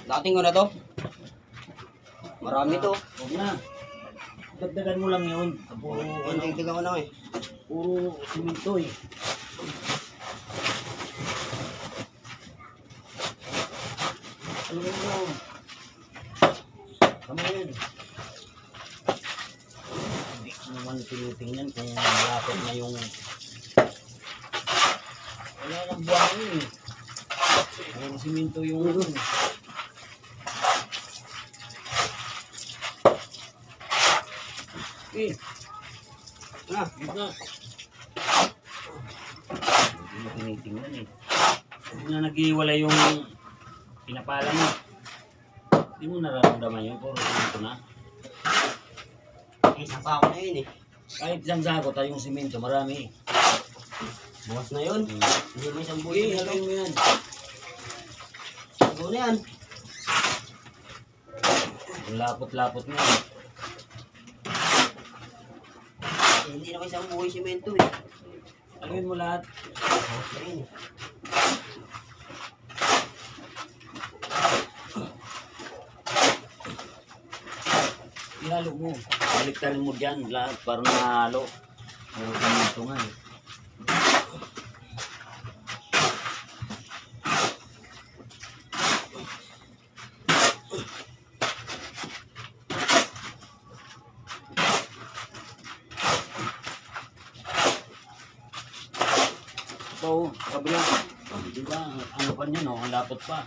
Dating ko na to. Marami to. Huwag na. Dagdagan mo lang yun. Puro, Tingnan ko na eh. puro simento eh. Ano mo? Kami yun. Hindi ko naman tinitingnan kung malapit na yung... Wala nang buhangin eh. Puro simento yung ano. Eh. Ah, Gitna. Hindi mo tinitingnan eh. Hindi na nag-iwalay yung pinapala mo. Hindi mo nararamdaman yun. Puro simento na. isang sako na yun eh. Kahit isang sako tayong simento, marami eh. Bukas na yun. Hindi mo isang buhay Okay, na halawin mo yan. Ito na yan. Ang lapot-lapot mo yan. Hindi naman isang buhay simento eh. Halawin mo lahat. Bukas na yun eh. Ihalo mo. Baliktarin mo dyan lahat para mahalo. Puro simento nga eh. Ito, kabila. Di ba? Ano pa niyan, oh, ang lapot pa.